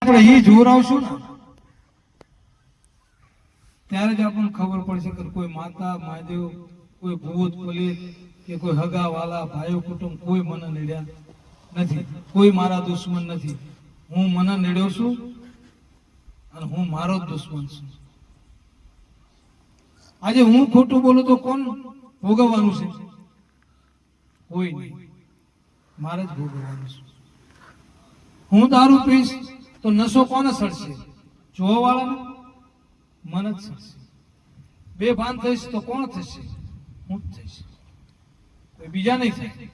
આપણે એ જોરાવશું ને ત્યારે જ આપણને ખબર પડશે કે કોઈ માતા મહાદેવ, કોઈ ભૂત પ્રેત કે કોઈ હગા વાલા ભાઈઓ કુટુંબ કોઈ મને નડ્યા નથી, કોઈ મારા દુશ્મન નથી. હું મને નડ્યો છું અને હું મારો જ દુશ્મન છું. આજે હું ખોટું બોલું તો કોણ ભોગવવાનું છે? કોઈ નહીં, મારે જ ભોગવવાનું છે. હું દારૂ પીશ તો નશો કોને સડશે? જોવા વાળાને, મને જ સડશે. બેભાન થઈશ તો કોણ થશે? હું જ થઈશ, બીજા નહીં થાય.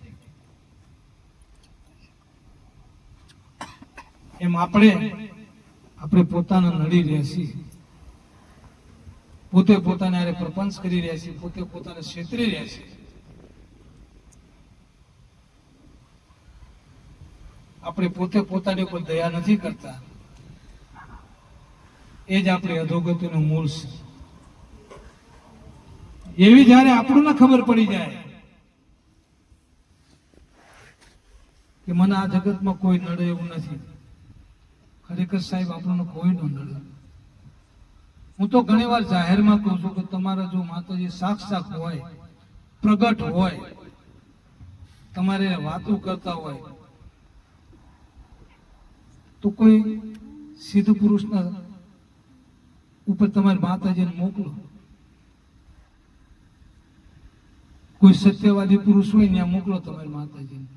એમ આપણે પોતાના નડી રહ્યા છીએ, પોતે પોતાને આરે પ્રપંચ કરી રહ્યા છીએ, પોતે પોતાને છેતરી રહ્યા છીએ. આપણે પોતે પોતાની ઉપર દયા નથી કરતા. એ જ આપણી અધોગતિનું મૂળ છે. એવી જયારે આપણને ખબર પડી જાય કે મને આ જગતમાં કોઈ નડે એવું નથી, ખરેખર સાહેબ આપણને કોઈ ન નડે. હું તો ઘણી વાર જાહેરમાં કહું છું કે તમારા જો માતાજી સાક્ષાત હોય, પ્રગટ હોય, તમારે વાતો કરતા હોય તો કોઈ સિદ્ધ પુરુષના ઉપર તમારી માતાજીને મોકલો. કોઈ સત્યવાદી પુરુષ હોય ત્યાં મોકલો તમારી માતાજીને,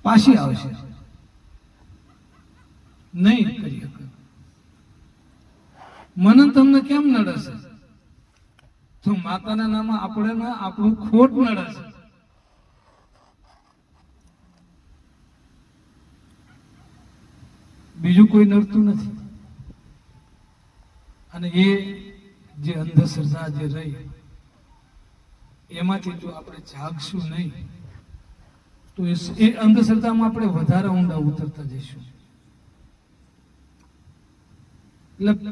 પાછી આવશે. નહીં કરી શકે. મને તમને કેમ નડે છે? તો માતાના નામે આપણે આપણું ખોટ નડે છે. બીજું કોઈ નડતું નથી. અને એ જે અંધશ્રદ્ધા જે રહી એમાંથી જો આપણે જાગશું નહીં તો એ અંધશ્રદ્ધામાં આપણે વધારે ઊંડા ઉતરતા જઈશું. એટલે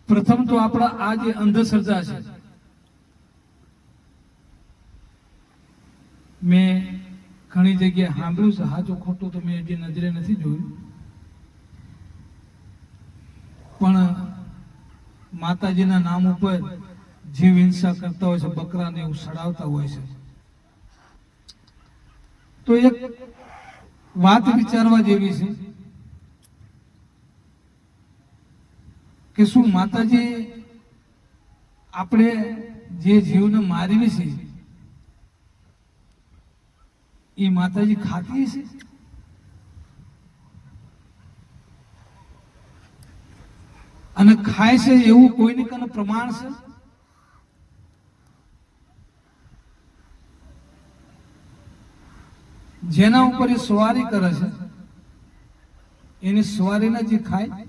પ્રથમ તો આપણા આ જે અંધશ્રદ્ધા છે, મેં ઘણી જગ્યાએ સાંભળ્યું છે, સાચું ખોટું તો મેં જે નજરે નથી જોયું, પણ માતાજીના નામ ઉપર જીવ હિંસા કરતા હોય છે, બકરાને એવું સડાવતા હોય છે. તો એક વાત વિચારવા જેવી છે કે શું માતાજી આપણે જે જીવને મારવી છે એ માતાજી ખાતી છે? અને ખાય છે એવું કોઈને કને પ્રમાણ છે? જેના ઉપર એ સવારી કરે છે એની સવારીને જે ખાય,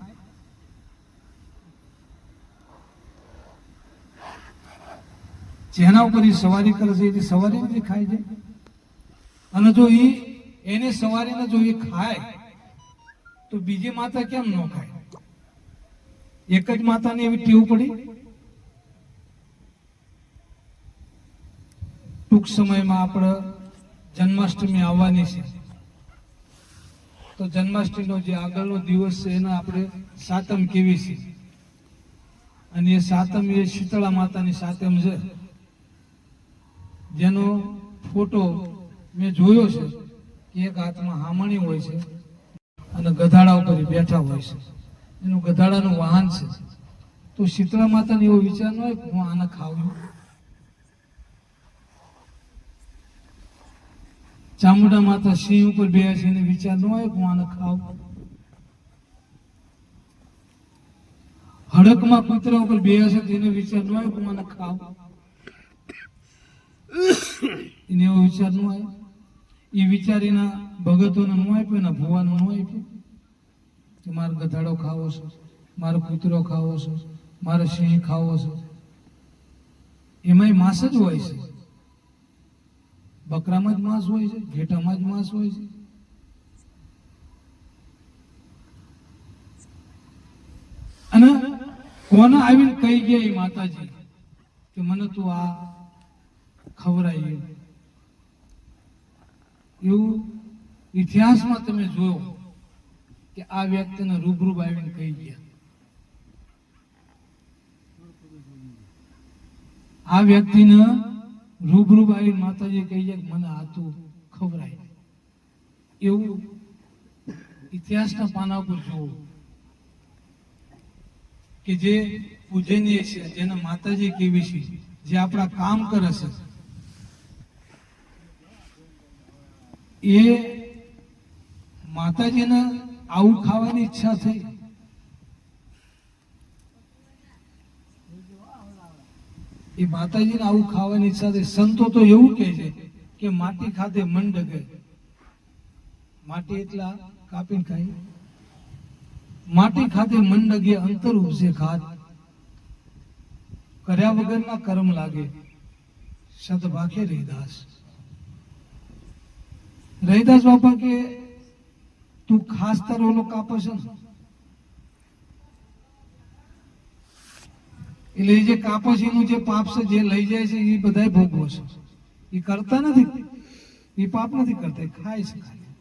જેના ઉપર એ સવારી કરે છે એની સવારીને જે ખાય છે. અને જો એને સવારીને જો એ ખાય તો બીજી માતા કેમ ન ખાય? એક જ માતાની એવી ટેવ પડી. ટૂંક સમયમાં આપણે જન્માષ્ટમી આવવાની છે, તો જન્માષ્ટમીનો જે આગળનો દિવસ છે એને આપણે સાતમ કેવી છે. અને એ સાતમ એ શીતળા માતાની સાતમ છે, જેનો ફોટો મેં જોયો છે કે એક હાથમાં હામણી હોય છે અને ગધાડા ઉપર બેઠા હોય છે, એનું ગધાડાનું વાહન છે. તો શીતળા માતાને એવો વિચાર ન હોય કે હું આને ખાવું. ચામુંડા માતા સિંહ ઉપર બેઠા છે એને વિચાર ન હોય કે હું આને ખાવું. હડકમાં કૂતરા ઉપર બેઠા છે એને વિચાર ન હોય કે હું આને ખાવું. એને એવો વિચાર ન હોય. એ વિચારીના ભગતોને ન આપ્યો, એના ભુવાનો ન આપ્યો કે મારો ગધાડો ખાવો છે, મારો કૂતરો ખાવો છે, મારો સિંહ ખાવો છે. એમાંય માંસ જ હોય છે. બકરામાં જ માંસ હોય છે, ઘેટામાં જ માંસ હોય છે. અને કોને આવીને કહી ગયા એ માતાજી કે મને તું આ ખવડાય? એવું ઇતિહાસમાં તમે જોયો કે આ વ્યક્તિને રૂબરૂ આવીને કહી ગયા, આ વ્યક્તિને રૂબરૂ આવીને માતાજી કહી ગયા કે મને આતું ખવરાય, એવું ઇતિહાસના પાના પર જોવો કે જે પૂજનીય છે, જેને માતાજી કેવી છે, જે આપણા કામ કરે છે, એ માતાજીને આવું ખાવાની ઈચ્છા થઈ. એ માતાજીને આવું ખાવાની ઈચ્છા થઈ. સંતો તો એવું કહે છે કે માટી ખાધે મન ડગે. માટી એટલા કાપીને ખાઈ, માટી ખાધે મન ડગે, અંતર ઉપસે ખાધ. કર્યા વગરના કર્મ લાગે, સત ભાખે રહીદાસ. રહીદાસ બાપા કે તું ખાસ તારો ઓલો કાપે છે ને, એટલે એ જે કાપો છે એનું જે પાપ છે, જે લઈ જાય છે, એ બધા ભોગવો છે. એ કરતા નથી, એ પાપ નથી કરતા, એ ખાય છે ખાલી.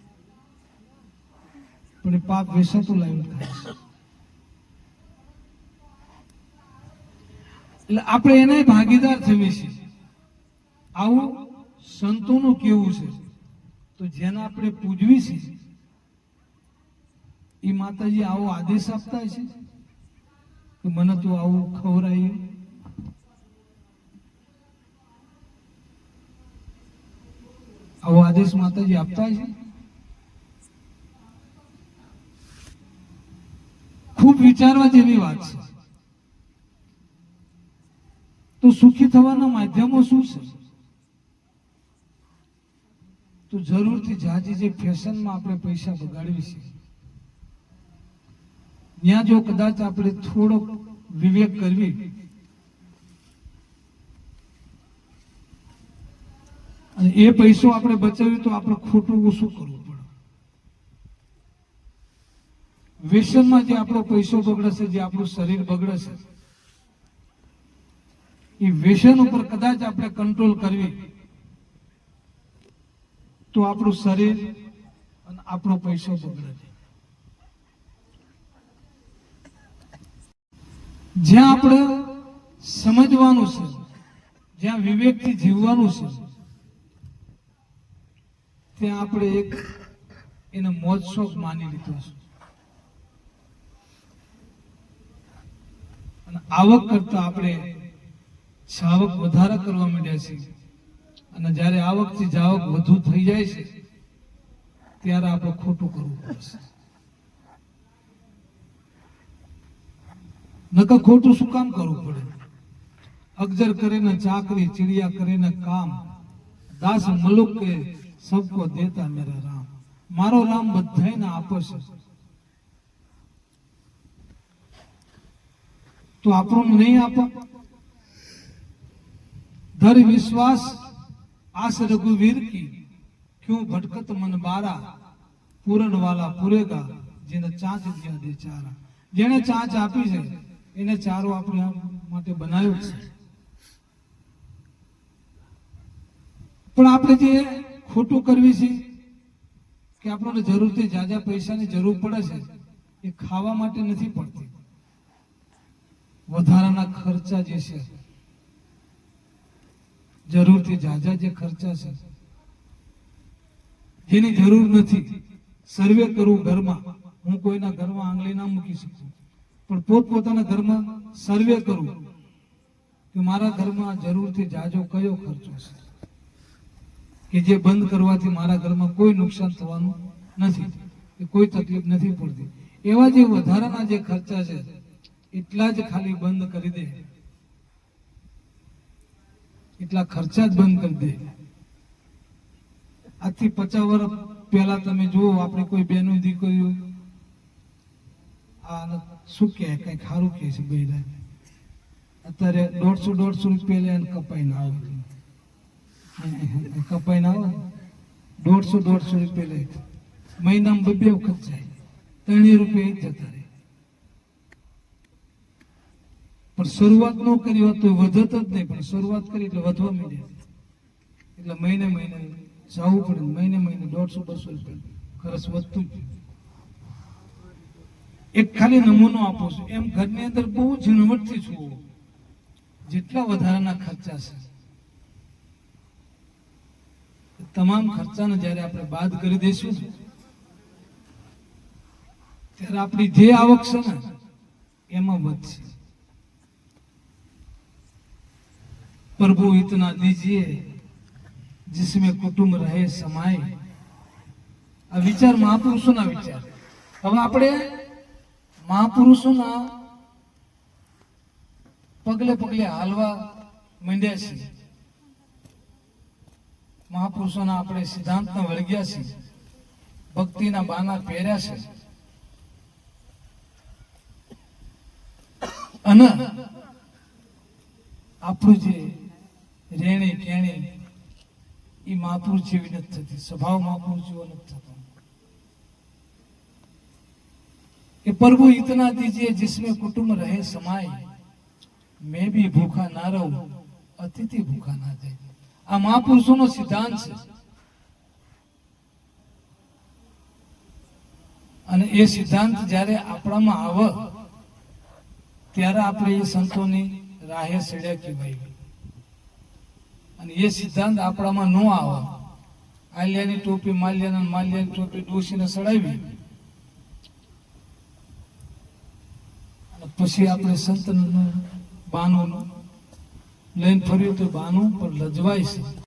પણ એ પાપ વેસાતું લાવીને ખાય છે. એટલે આપણે એને ભાગીદાર થઈએ છીએ. આવું સંતોનું કેવું છે. તો જેને આપણે પૂજવી છે એ માતાજી આવો આદેશ આપતા છે કે મને તું આવું ખવરાય. આવો આદેશ માતાજી આપતા છે. ખૂબ વિચારવા જેવી વાત છે. તો સુખી થવાના માધ્યમો શું છે? તો જરૂરથી જાજી જે ફેશનમાં આપણે પૈસા બગાડવી છે, ત્યાં જો કદાચ આપણે થોડો વિવેક કરવી અને એ પૈસો આપણે બચાવી, તો આપણે ખોટું ઓછું કરવું પડે. વ્યસનમાં જે આપણો પૈસો બગડે છે, જે આપણું શરીર બગડે છે, એ વ્યસન ઉપર કદાચ આપણે કંટ્રોલ કરવી તો આપણું શરીર અને આપણો પૈસો બગડે છે. જ્યાં આપણે સમજવાનું છે, જ્યાં વિવેકથી જીવવાનું છે, ત્યાં આપણે એક એને મોજ શોખ માની લીધો છે. અને આવક કરતા આપણે જાવક વધારે કરવા માંડ્યા છે. અને જ્યારે આવકથી જાવક વધુ થઈ જાય છે ત્યારે આપણે ખોટું કરવું પડશે. નકર ખોટું શું કામ કરવું પડે? અગજર કરે ને ચાકરી, ચિડિયા કરે ને કામ, દાસ મલુક કે સબકો દેતા મેરા રામ. મારો રામ બધાને આપે છે, તો આપણું નહીં આપે? ધર વિશ્વાસ आस रघुवीर की क्यों भटकत मन बारा, पूरण वाला पूरेगा જેને ચાંચ દિયા દે ચારા. જેને ચાંચ આપી છે એને ચારો આપણે માટે બનાવ્યો છે. પણ આપણે જે ખોટું કરવી છે કે આપણને જરૂરથી જાજા પૈસાની જરૂર પડે છે, એ ખાવા માટે નથી પડતી. વધારાના ખર્ચા જે છે, જરૂરથી જાજા જે ખર્ચા છે, જેની જરૂર નથી. સર્વે કરવું ઘરમાં, હું કોઈના ઘરમાં આંગળી ના મૂકી શકું, પણ પોતપોતાના ઘરમાં સર્વે કરવું કે મારા ઘરમાં જરૂરથી જાજો કયો ખર્ચો છે કે જે બંધ કરવાથી મારા ઘરમાં કોઈ નુકસાન થવાનું નથી, કે કોઈ તકલીફ નથી પડતી. એવા જે વધારાના જે ખર્ચા છે એટલા જ ખાલી બંધ કરી દે, એટલા ખર્ચા જ બંધ કરી દે. આજથી 50 વર્ષ પહેલા તમે જુઓ, આપણે કોઈ બેનો દીકરીઓ આ શું કહે, કઈ ખારું કહે છે બૈરા, અત્યારે 150 રૂપિયા લે કપાઈ ના આવે, કપાઈ ના આવે, 150 રૂપિયા લે, મહિનામાં 2 વખત જાય, 3 રૂપિયા જતા રહે. પણ શરૂઆત ન કરી હોત તો વધત જ નહીં, પણ શરૂઆત કરી એટલે વધવા માંડ્યા. એટલે મહિને જવું પડે, મહિને 150-200 રૂપિયા ખર્ચ વધતું જ. એક ખાલી નમૂનો આપું છું, એમ ઘરની અંદર બહુ ઝીણવટથી છું. જેટલા વધારાના ખર્ચા છે તમામ ખર્ચાને જ્યારે આપણે બાદ કરી દઈશું ને, ત્યારે આપણી જે આવક છે ને એમાં વધશે. प्रभु इतना दीजिए जिसमें कुटुंब रहे समाये. આ વિચાર મહાપુરુષોના વિચાર. હવે આપણે મહાપુરુષોના પગલે પગલે હાલવા માંડ્યા છીએ. મહાપુરુષોના આપણે સિદ્ધાંતના વળગ્યા છીએ, ભક્તિના બાના પહેર્યા છે. અને આપણું જે રેણી કેણી એ મહાપુરુષ જેવી નથી થતી, સ્વભાવ મહાપુરુષ જેવો નથી થતો. कि प्रभु इतना दीजिए जिसमें कुटुंब रहे समाये, मैं भी भूखा ना रहूं, अतिथि भूखा ना जाए. આ મહાપુરુષોનો સિદ્ધાંત છે. અને એ સિદ્ધાંત જ્યારે આપણામાં આવે ત્યારે આપણે એ સંતોની રાહે સડ્યા કહેવાય. અને એ સિદ્ધાંત આપણામાં ન આવે, આલિયાની ટોપી માલ્યાના, માલ્યાની ટોપી ડોશીને સડાવી અને પછી આપણે સંતનું બાનું લઈને ફર્યું તો બાનું પર લજવાય છે.